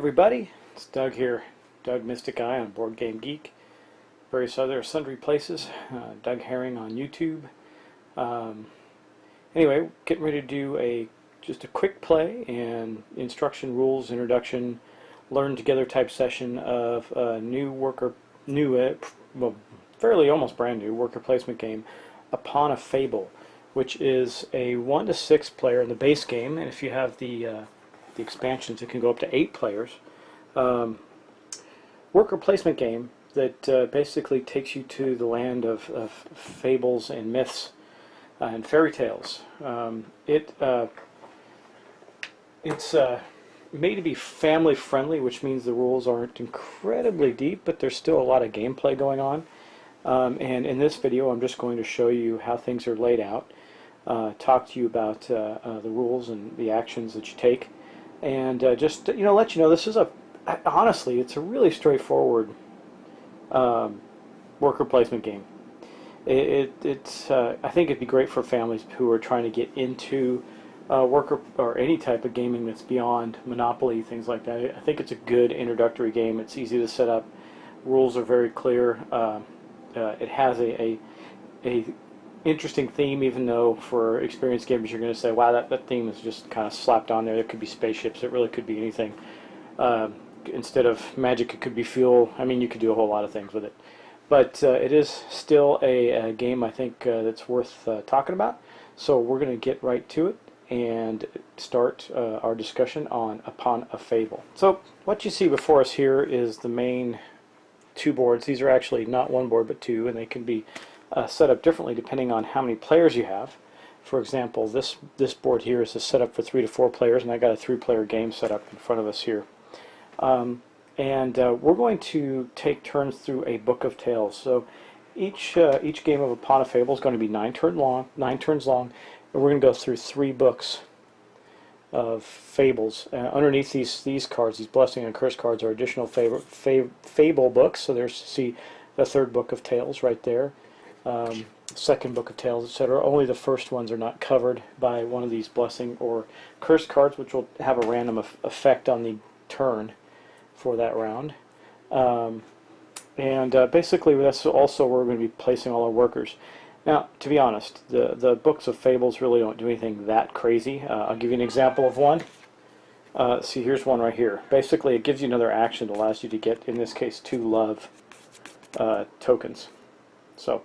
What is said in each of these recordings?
everybody, it's Doug here, Doug Mystic Eye on Board Game Geek, various other sundry places, Doug Herring on YouTube. Anyway, getting ready to do just a quick play and instruction, rules, introduction, learn together type session of a fairly almost brand new worker placement game, Upon a Fable, which is a 1 to 6 player in the base game, and if you have the expansions, it can go up to 8 players. Worker placement game that basically takes you to the land of fables and myths and fairy tales. It's made to be family friendly, which means the rules aren't incredibly deep, but there's still a lot of gameplay going on. And in this video, I'm just going to show you how things are laid out, talk to you about the rules and the actions that you take. And just let you know, this is honestly, it's a really straightforward worker placement game. I think it'd be great for families who are trying to get into worker or any type of gaming that's beyond Monopoly, things like that. I think it's a good introductory game. It's easy to set up. Rules are very clear. It has a interesting theme, even though for experienced gamers you're going to say, wow, that theme is just kind of slapped on there. It could be spaceships. It really could be anything. Instead of magic, it could be fuel. I mean, you could do a whole lot of things with it. But it is still a game, I think, that's worth talking about. So we're going to get right to it and start our discussion on Upon a Fable. So what you see before us here is the main 2 boards. These are actually not 1 board, but 2, and they can be set up differently depending on how many players you have. For example, this board here is set up for 3 to 4 players, and I got a 3-player game set up in front of us here. We're going to take turns through a book of tales. So each game of Upon a Fable is going to be 9 turns long, and we're going to go through 3 books of fables. Underneath these cards, these blessing and curse cards, are additional fable books. So there's, see, the 3rd book of tales right there. 2nd book of tales, etc. Only the first ones are not covered by one of these blessing or curse cards, which will have a random effect on the turn for that round. Basically that's also where we're going to be placing all our workers. Now, to be honest, the books of fables really don't do anything that crazy. I'll give you an example of one. See, here's one right here. Basically, it gives you another action that allows you to get, in this case, 2 love tokens. So,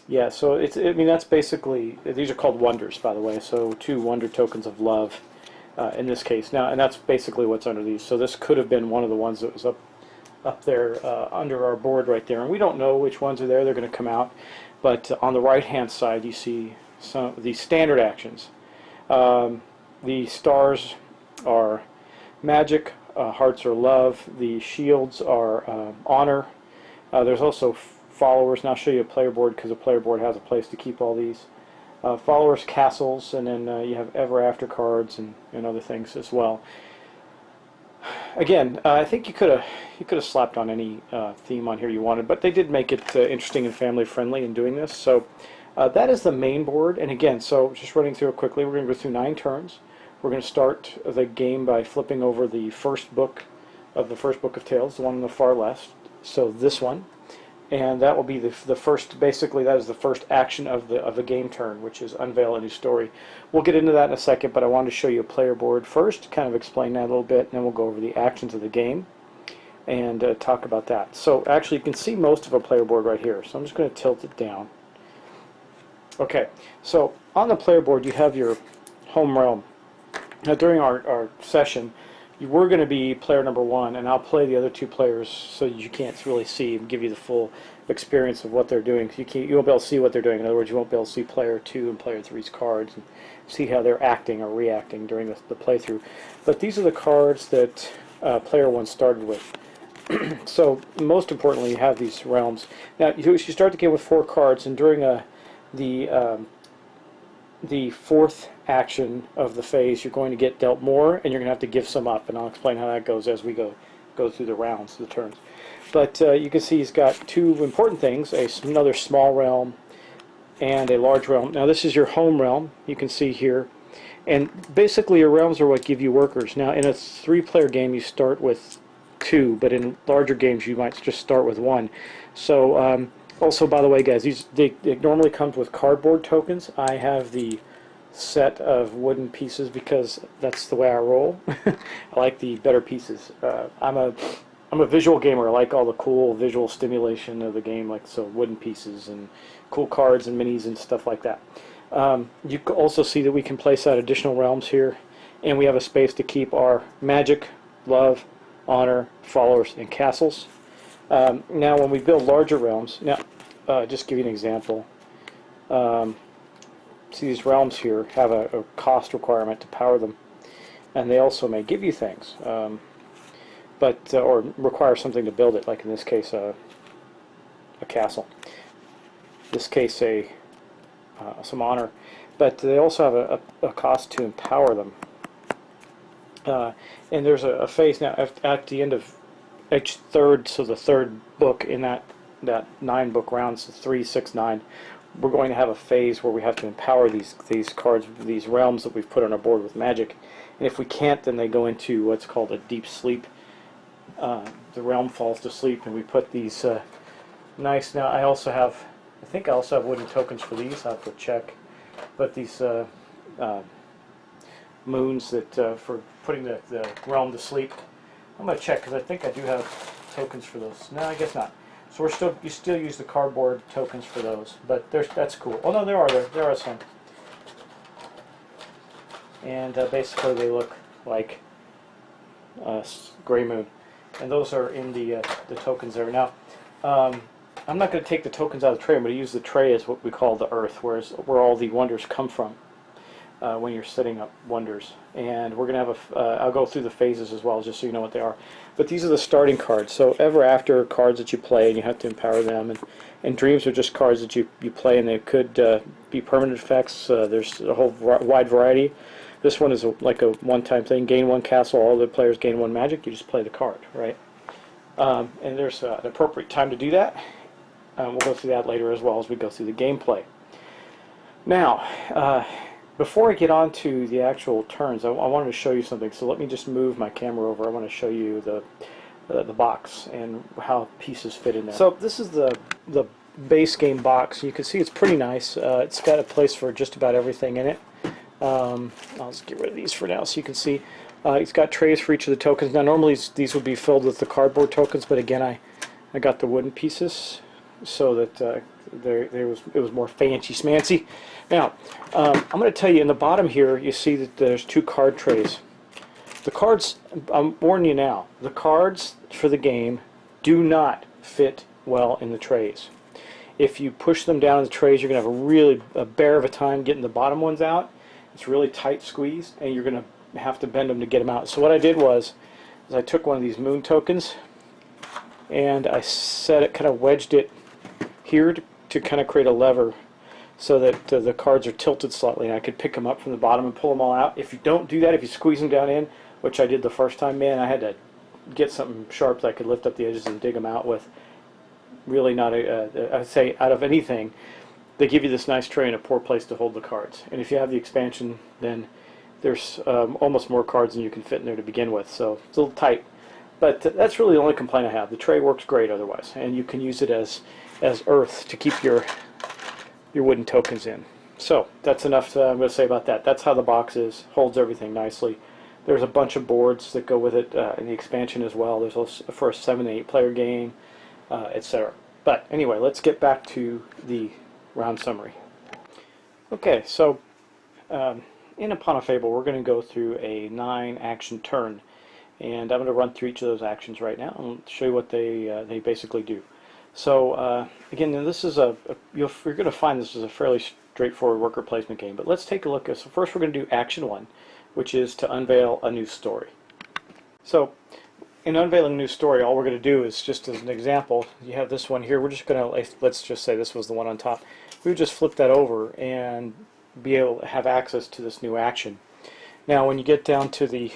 yeah, so I mean, that's basically, these are called wonders, by the way, so 2 wonder tokens of love in this case. Now, and that's basically what's under these. So this could have been one of the ones that was up there under our board right there, and we don't know which ones are there. They're going to come out. But on the right-hand side, you see some of the standard actions. The stars are magic, hearts are love, the shields are honor. There's also followers, and I'll show you a player board because a player board has a place to keep all these. Followers, castles, and then you have ever after cards and other things as well. Again, I think you could have slapped on any theme on here you wanted, but they did make it interesting and family friendly in doing this. So that is the main board. And again, so just running through it quickly, we're going to go through 9 turns. We're going to start the game by flipping over the first book of Tales, the one on the far left. So this one. And that will be the first, basically that is the first action of the game turn, which is unveil a new story. We'll get into that in a second, but I wanted to show you a player board first, kind of explain that a little bit, and then we'll go over the actions of the game and talk about that. So actually you can see most of a player board right here, so I'm just going to tilt it down. Okay, so on the player board you have your home realm. Now during our session, we're going to be player number 1, and I'll play the other 2 players so you can't really see and give you the full experience of what they're doing. You won't be able to see what they're doing. In other words, you won't be able to see player 2 and player 3's cards and see how they're acting or reacting during the playthrough. But these are the cards that player 1 started with. So most importantly, you have these realms. Now you start the game with 4 cards, and during the 4th action of the phase, you're going to get dealt more, and you're going to have to give some up, and I'll explain how that goes as we go through the rounds, the turns. But you can see he's got 2 important things, another small realm and a large realm. Now this is your home realm, you can see here, And basically your realms are what give you workers. Now in a 3-player game you start with 2, but in larger games you might just start with 1. So also, by the way, guys, it normally comes with cardboard tokens. I have the set of wooden pieces because that's the way I roll. I like the better pieces. I'm a visual gamer. I like all the cool visual stimulation of the game, like so wooden pieces and cool cards and minis and stuff like that. You can also see that we can place out additional realms here, and we have a space to keep our magic, love, honor, followers, and castles. Now when we build larger realms, now just give you an example. See, these realms here have a cost requirement to power them, and they also may give you things, but or require something to build it, like in this case a castle. In this case some honor, but they also have a cost to empower them. And there's a phase now at the end of each third, so the third book in that 9-book round, so 3, 6, 9, we're going to have a phase where we have to empower these cards, these realms that we've put on our board with magic. And if we can't, then they go into what's called a deep sleep. The realm falls to sleep, and we put these nice. Now I think I also have wooden tokens for these. I have to check, but these moons that for putting the realm to sleep. I'm going to check because I think I do have tokens for those. No, I guess not. So you still use the cardboard tokens for those, but that's cool. Oh no, there are some, and basically they look like gray moon, and those are in the tokens there. Now, I'm not going to take the tokens out of the tray. I'm going to use the tray as what we call the earth, where all the wonders come from. When you're setting up wonders, and we're going to have I'll go through the phases as well, just so you know what they are. But these are the starting cards. So ever after cards that you play, and you have to empower them, and dreams are just cards that you play, and they could be permanent effects. There's a whole wide variety. This one is like a one-time thing. Gain 1 castle, all the players gain 1 magic. You just play the card, right? And there's an appropriate time to do that. We'll go through that later as well as we go through the gameplay. Now, before I get on to the actual turns, I wanted to show you something. So let me just move my camera over. I want to show you the box and how pieces fit in there. So this is the base game box. You can see it's pretty nice. It's got a place for just about everything in it. I'll just get rid of these for now so you can see. It's got trays for each of the tokens. Now normally these would be filled with the cardboard tokens, but again I got the wooden pieces so that it was more fancy smancy. Now, I'm going to tell you in the bottom here, you see that there's 2 card trays. The cards, I'm warning you now, the cards for the game do not fit well in the trays. If you push them down in the trays, you're going to have a bear of a time getting the bottom ones out. It's really tight squeeze, and you're going to have to bend them to get them out. So what I did was I took one of these moon tokens, and I kind of wedged it here to kind of create a lever, so that the cards are tilted slightly, and I could pick them up from the bottom and pull them all out. If you don't do that, if you squeeze them down in, which I did the first time, man, I had to get something sharp that I could lift up the edges and dig them out with. Really not I'd say out of anything, they give you this nice tray and a poor place to hold the cards. And if you have the expansion, then there's almost more cards than you can fit in there to begin with, so it's a little tight. But that's really the only complaint I have. The tray works great otherwise, and you can use it as earth to keep your wooden tokens in. So that's enough I'm going to say about that. That's how the box is. Holds everything nicely. There's a bunch of boards that go with it in the expansion as well. There's also for a 7 and 8 player game, etc. But anyway, let's get back to the round summary. Okay, so in Upon a Fable, we're going to go through a 9 action turn, and I'm going to run through each of those actions right now and show you what they basically do. So again, this is you're going to find this is a fairly straightforward worker placement game. But let's take a look. So first, we're going to do action 1, which is to unveil a new story. So in unveiling a new story, all we're going to do is, just as an example, you have this one here. We're just going to, let's just say this was the one on top. We would just flip that over and be able to have access to this new action. Now, when you get down to the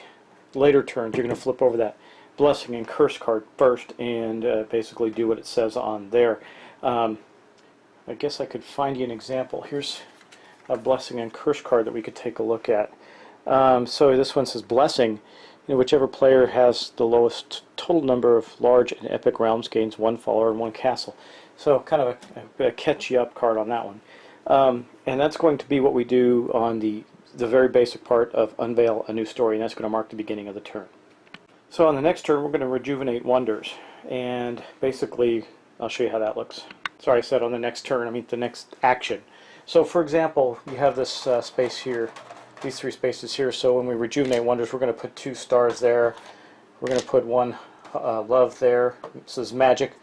later turns, you're going to flip over that blessing and curse card first and basically do what it says on there. I guess I could find you an example. Here's a blessing and curse card that we could take a look at. So this one says blessing. Whichever player has the lowest total number of large and epic realms gains one follower and one castle. So kind of a catch you up card on that one. And that's going to be what we do on the very basic part of unveil a new story, and that's going to mark the beginning of the turn. So on the next turn, we're going to rejuvenate wonders, and basically, I'll show you how that looks. Sorry, I said on the next turn, I mean the next action. So for example, you have this space here, these three spaces here, so when we rejuvenate wonders, we're going to put 2 stars there. We're going to put 1 love there. This is magic,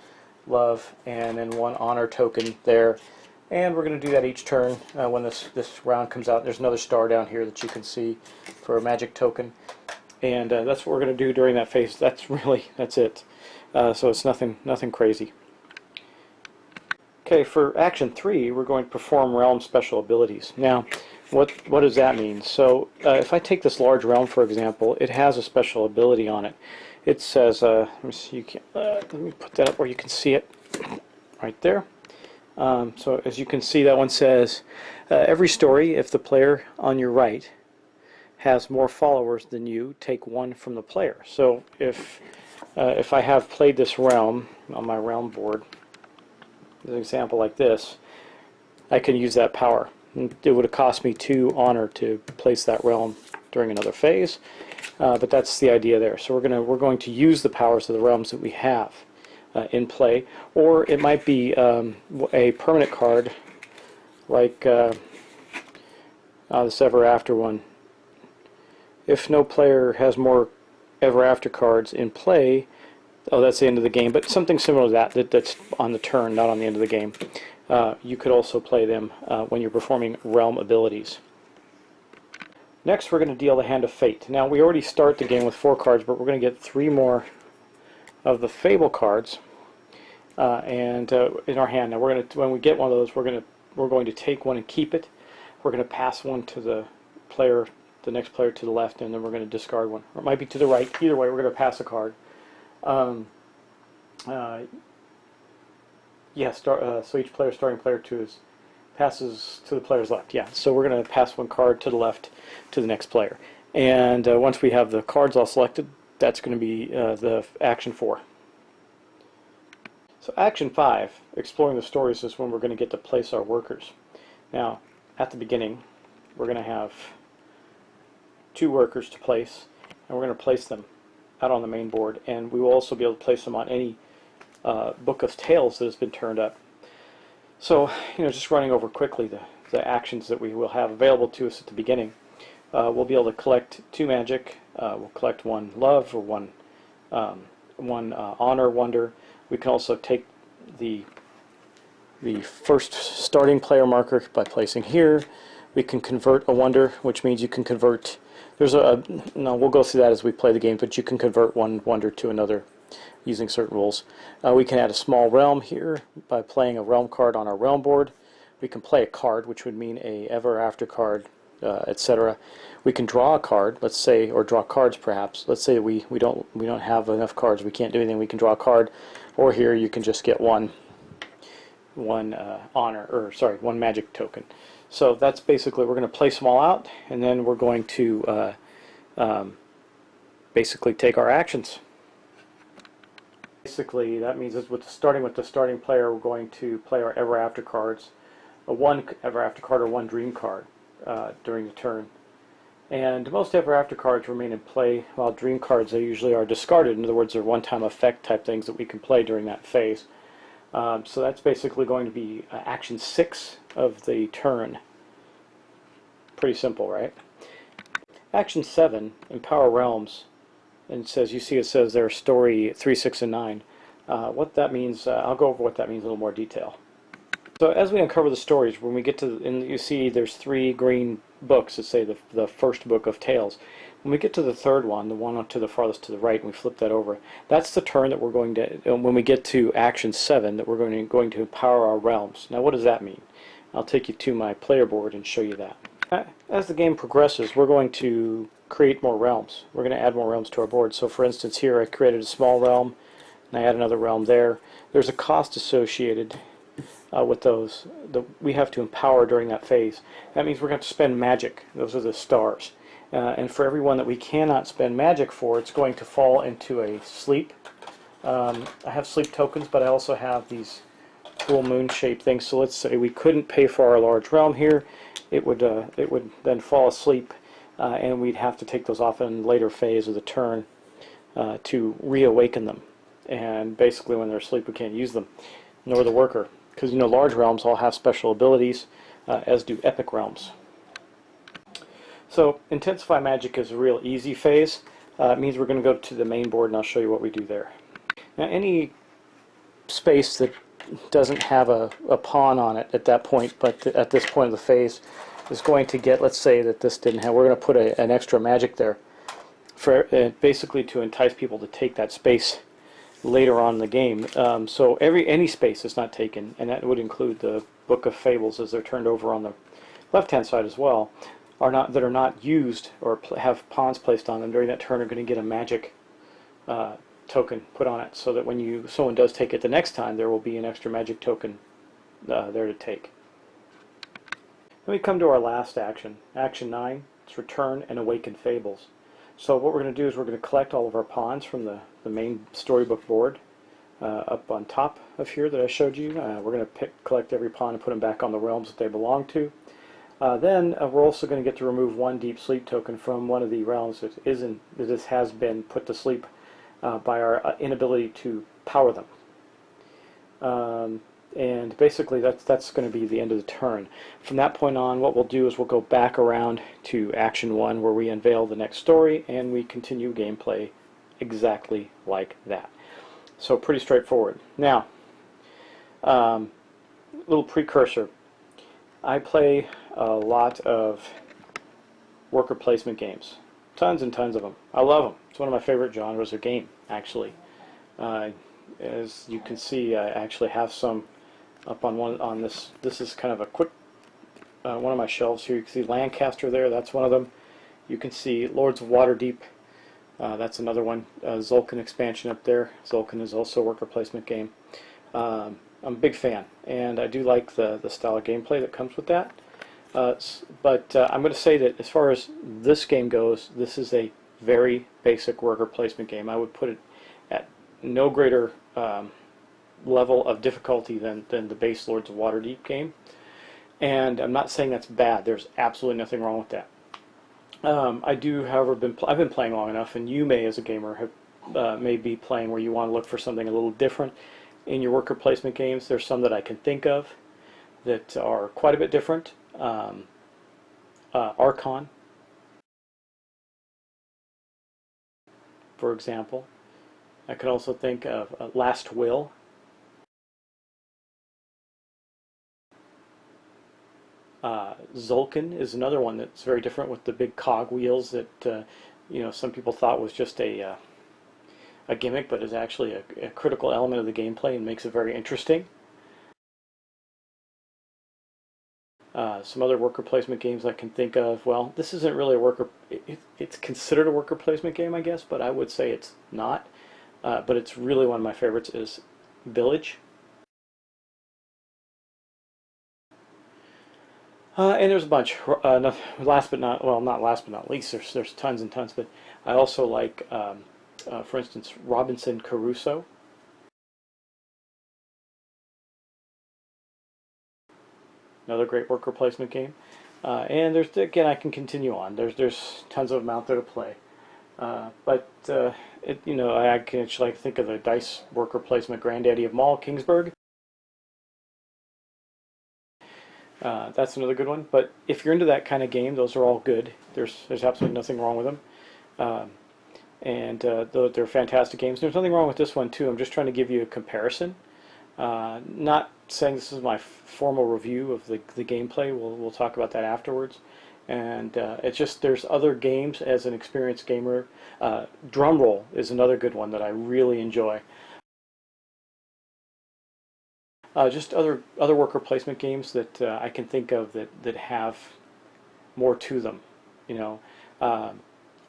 love, and then 1 honor token there. And we're going to do that each turn when this round comes out. There's another star down here that you can see for a magic token. And that's what we're going to do during that phase. That's it. So it's nothing crazy. Okay, for action 3, we're going to perform realm special abilities. Now, what does that mean? So if I take this large realm, for example, it has a special ability on it. It says, let me see, let me put that up where you can see it, right there. So as you can see, that one says, every story, if the player on your right has more followers than you, take 1 from the player. So if I have played this realm on my realm board, an example like this, I can use that power. It would have cost me 2 honor to place that realm during another phase, but that's the idea there. So we're going to use the powers of the realms that we have in play, or it might be a permanent card like this Ever After one. If no player has more Ever After cards in play, oh, that's the end of the game, but something similar to that's on the turn, not on the end of the game. You could also play them when you're performing realm abilities. Next, we're going to deal the Hand of Fate. Now, we already start the game with 4 cards, but we're going to get 3 more of the Fable cards and in our hand. Now, when we get one of those, we're going to take one and keep it. We're going to pass one to the next player to the left, and then we're going to discard one. Or it might be to the right. Either way, we're going to pass a card. So each player, starting player 2, passes to the player's left. Yeah, so we're going to pass 1 card to the left to the next player. And once we have the cards all selected, that's going to be the action 4. So action 5, exploring the stories, is when we're going to get to place our workers. Now, at the beginning, we're going to have 2 workers to place, and we're going to place them out on the main board, and we will also be able to place them on any book of tales that has been turned up. So, just running over quickly the actions that we will have available to us at the beginning. We'll be able to collect 2 magic. We'll collect 1 love, or 1 honor wonder. We can also take the first starting player marker by placing here. We can convert a wonder, which means you can convert. No, we'll go through that as we play the game, but you can convert 1 wonder to another using certain rules. We can add a small realm here by playing a realm card on our realm board. We can play a card, which would mean a Ever After card, etc. We can draw a card, let's say, or draw cards perhaps. Let's say we don't have enough cards, we can't do anything. We can draw a card, or here you can just get one magic token. So that's basically, we're going to place them all out, and then we're going to basically take our actions. Basically, that means starting with the starting player, we're going to play our Ever After cards, one Ever After card or 1 dream card during the turn. And most Ever After cards remain in play, while dream cards, they usually are discarded. In other words, they're one-time effect type things that we can play during that phase. So that's basically going to be action 6 of the turn. Pretty simple, right? Action 7, Empower Realms. And it says their story 3, 6, and 9. What that means, I'll go over what that means in a little more detail. So as we uncover the stories, when we get to, and you see there's 3 green books that say the first book of tales. When we get to the third one, the one to the farthest to the right, and we flip that over, that's the turn that we're going to, when we get to action 7, that we're going to empower our realms. Now what does that mean? I'll take you to my player board and show you that. As the game progresses, we're going to create more realms. We're going to add more realms to our board. So for instance, here I created a small realm, and I add another realm there. There's a cost associated with those that we have to empower during that phase. That means we're going to spend magic. Those are the stars. and for every one that we cannot spend magic for, it's going to fall into a sleep. I have sleep tokens, but I also have these cool moon-shaped things. So let's say we couldn't pay for our large realm here, it would then fall asleep, and we'd have to take those off in a later phase of the turn to reawaken them. And basically, when they're asleep, we can't use them, nor the worker, because large realms all have special abilities, as do epic realms. So intensify magic is a real easy phase. It means we're going to go to the main board, and I'll show you what we do there. Now, any space that doesn't have a pawn on it at that point, but at this point of the phase, is going to get, let's say that this didn't have, we're going to put an extra magic there, for basically to entice people to take that space later on in the game. So any space is not taken, and that would include the Book of Fables as they're turned over on the left-hand side as well, that are not used or have pawns placed on them during that turn are going to get a magic token put on it, so that when someone does take it the next time, there will be an extra magic token there to take. Then we come to our last action, Action 9. It's Return and Awaken Fables. So what we're going to do is we're going to collect all of our pawns from the main storybook board up on top of here that I showed you. We're going to collect every pawn and put them back on the realms that they belong to. Then we're also going to get to remove one deep sleep token from one of the realms that has been put to sleep by our inability to power them. And basically that's going to be the end of the turn. From that point on, what we'll do is we'll go back around to Action 1, where we unveil the next story, and we continue gameplay exactly like that. So pretty straightforward. Now, little precursor. I play a lot of worker placement games. Tons and tons of them. I love them. It's one of my favorite genres of game, actually. As you can see, I actually have some up on this. This is kind of a quick one of my shelves here. You can see Lancaster there. That's one of them. You can see Lords of Waterdeep. That's another one. Zulkan expansion up there. Zulkan is also a worker placement game. I'm a big fan, and I do like the style of gameplay that comes with that. But I'm going to say that as far as this game goes, this is a very basic worker placement game. I would put it at no greater level of difficulty than the base Lords of Waterdeep game. And I'm not saying that's bad. There's absolutely nothing wrong with that. I do, however, I've been playing long enough, and you may, as a gamer, may be playing where you want to look for something a little different in your worker placement games. There's some that I can think of that are quite a bit different. Archon, for example. I could also think of Last Will. Zulkan is another one that's very different, with the big cog wheels that some people thought was just a gimmick, but is actually a critical element of the gameplay and makes it very interesting. Some other worker placement games I can think of. Well, this isn't really a worker. It's considered a worker placement game, I guess, but I would say it's not. But it's really one of my favorites. Is Village. And there's a bunch. Not last but not least, there's tons and tons. But I also like, for instance, Robinson Crusoe. Another great worker placement game. And there's, again, I can continue on. There's tons of them out there to play. But I can actually think of the dice worker placement granddaddy of them all, Kingsburg. That's another good one. But if you're into that kind of game, those are all good. There's absolutely nothing wrong with them. They're fantastic games. There's nothing wrong with this one too. I'm just trying to give you a comparison. Not saying this is my formal review of the gameplay. We'll talk about that afterwards. And it's just, there's other games as an experienced gamer. Drumroll is another good one that I really enjoy. Just other worker placement games that I can think of that have more to them.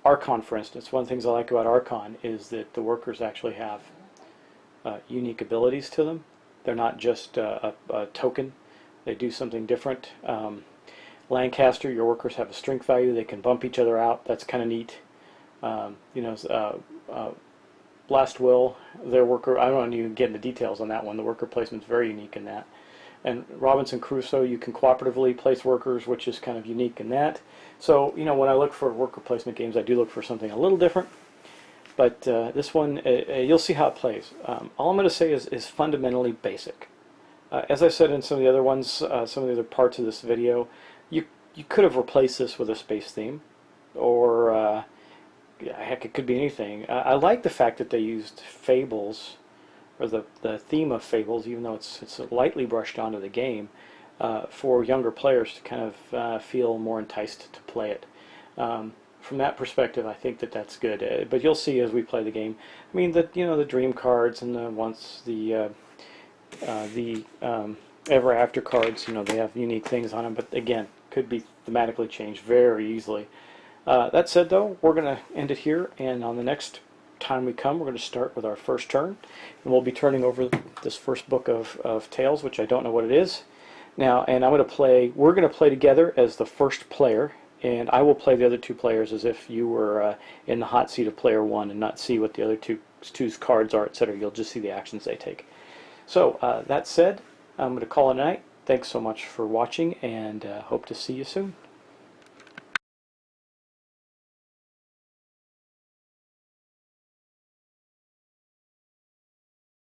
Archon, for instance. One of the things I like about Archon is that the workers actually have unique abilities to them. They're not just a token. They do something different. Lancaster, your workers have a strength value. They can bump each other out. That's kind of neat. Blast Will, their worker, I don't even get into details on that one. The worker placement's very unique in that. And Robinson Crusoe, you can cooperatively place workers, which is kind of unique in that. So, when I look for worker placement games, I do look for something a little different. But this one, you'll see how it plays. All I'm going to say is fundamentally basic. As I said in some of the other ones, some of the other parts of this video, you could have replaced this with a space theme, or heck, it could be anything. I like the fact that they used Fables, or the theme of Fables, even though it's lightly brushed onto the game, for younger players to kind of feel more enticed to play it. From that perspective, I think that's good. But you'll see as we play the game. I mean, the dream cards and the ever after cards, they have unique things on them. But again, could be thematically changed very easily. That said, though, we're going to end it here, and on the next time we come, we're going to start with our first turn, and we'll be turning over this first book of Tales, which I don't know what it is now. And we're going to play together as the first player, and I will play the other two players as if you were in the hot seat of player one and not see what the other two's cards are, etc. You'll just see the actions they take. So that said, I'm going to call it a night. Thanks so much for watching, and hope to see you soon.